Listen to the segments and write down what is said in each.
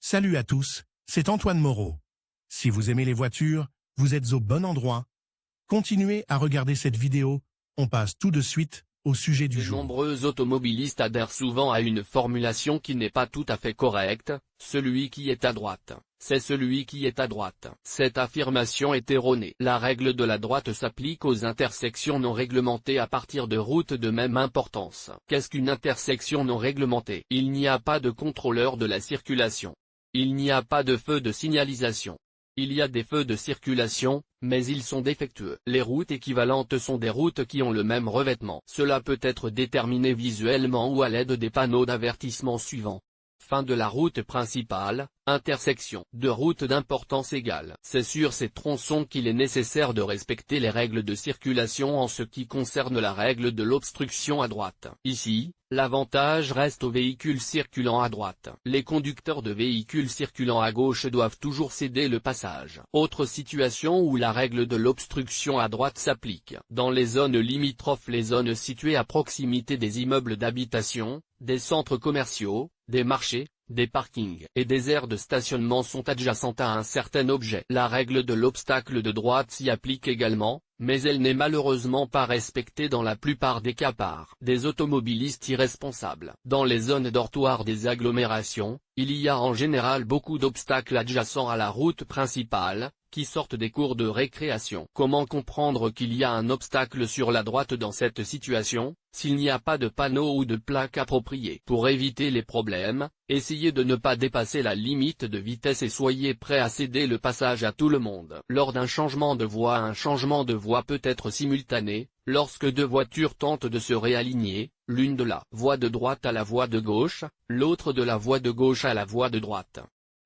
Salut à tous, c'est Antoine Moreau. Si vous aimez les voitures, vous êtes au bon endroit. Continuez à regarder cette vidéo, on passe tout de suite au sujet du De jour. nombreux automobilistes adhèrent souvent à une formulation qui n'est pas tout à fait correcte, celui qui est à droite, c'est celui qui est à droite. Cette affirmation est erronée. La règle de la droite s'applique aux intersections non réglementées à partir de routes de même importance. Qu'est-ce qu'une intersection non réglementée? Il n'y a pas de contrôleur de la circulation. Il n'y a pas de feu de signalisation. Il y a des feux de circulation, mais ils sont défectueux. Les routes équivalentes sont des routes qui ont le même revêtement. Cela peut être déterminé visuellement ou à l'aide des panneaux d'avertissement suivants. Fin de la route principale, intersection de routes d'importance égale. C'est sur ces tronçons qu'il est nécessaire de respecter les règles de circulation en ce qui concerne la règle de l'obstruction à droite. Ici, l'avantage reste aux véhicules circulant à droite. Les conducteurs de véhicules circulant à gauche doivent toujours céder le passage. Autre situation où la règle de l'obstruction à droite s'applique. Dans les zones limitrophes, les zones situées à proximité des immeubles d'habitation, des centres commerciaux, des marchés, des parkings et des aires de stationnement sont adjacentes à un certain objet. La règle de l'obstacle de droite s'y applique également, mais elle n'est malheureusement pas respectée dans la plupart des cas par des automobilistes irresponsables. Dans les zones dortoirs des agglomérations, il y a en général beaucoup d'obstacles adjacents à la route principale, qui sortent des cours de récréation. Comment comprendre qu'il y a un obstacle sur la droite dans cette situation, s'il n'y a pas de panneau ou de plaque appropriée? Pour éviter les problèmes, essayez de ne pas dépasser la limite de vitesse et soyez prêt à céder le passage à tout le monde. Lors d'un changement de voie, un changement de voie peut être simultané, lorsque deux voitures tentent de se réaligner, l'une de la voie de droite à la voie de gauche, l'autre de la voie de gauche à la voie de droite.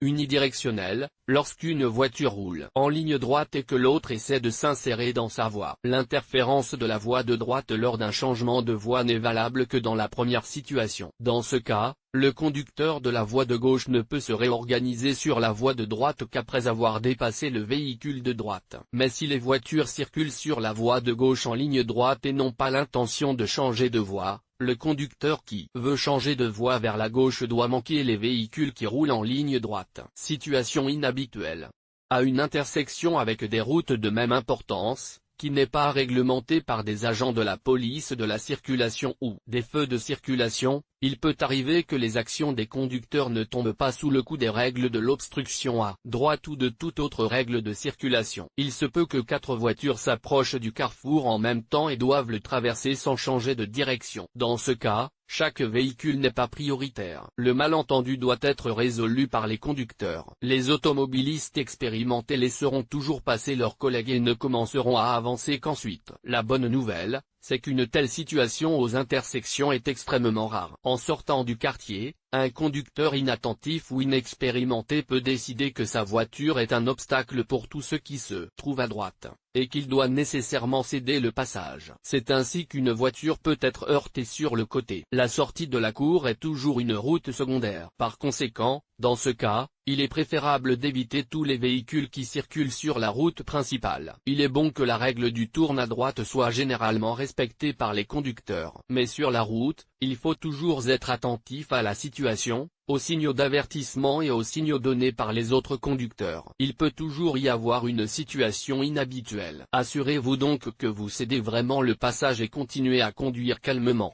Unidirectionnel, lorsqu'une voiture roule en ligne droite et que l'autre essaie de s'insérer dans sa voie. L'interférence de la voie de droite lors d'un changement de voie n'est valable que dans la première situation. Dans ce cas, le conducteur de la voie de gauche ne peut se réorganiser sur la voie de droite qu'après avoir dépassé le véhicule de droite. Mais si les voitures circulent sur la voie de gauche en ligne droite et n'ont pas l'intention de changer de voie, le conducteur qui veut changer de voie vers la gauche doit manquer les véhicules qui roulent en ligne droite. Situation inhabituelle. À une intersection avec des routes de même importance, qui n'est pas réglementée par des agents de la police de la circulation ou des feux de circulation, il peut arriver que les actions des conducteurs ne tombent pas sous le coup des règles de l'obstruction à droite ou de toute autre règle de circulation. Il se peut que 4 voitures s'approchent du carrefour en même temps et doivent le traverser sans changer de direction. Dans ce cas, chaque véhicule n'est pas prioritaire. Le malentendu doit être résolu par les conducteurs. Les automobilistes expérimentés laisseront toujours passer leurs collègues et ne commenceront à avancer qu'ensuite. La bonne nouvelle, c'est qu'une telle situation aux intersections est extrêmement rare. En sortant du quartier, un conducteur inattentif ou inexpérimenté peut décider que sa voiture est un obstacle pour tous ceux qui se trouvent à droite, et qu'il doit nécessairement céder le passage. C'est ainsi qu'une voiture peut être heurtée sur le côté. La sortie de la cour est toujours une route secondaire. Par conséquent, dans ce cas, il est préférable d'éviter tous les véhicules qui circulent sur la route principale. Il est bon que la règle du tourne à droite soit généralement respectée par les conducteurs. Mais sur la route, il faut toujours être attentif à la situation, aux signaux d'avertissement et aux signaux donnés par les autres conducteurs. Il peut toujours y avoir une situation inhabituelle. Assurez-vous donc que vous cédez vraiment le passage et continuez à conduire calmement.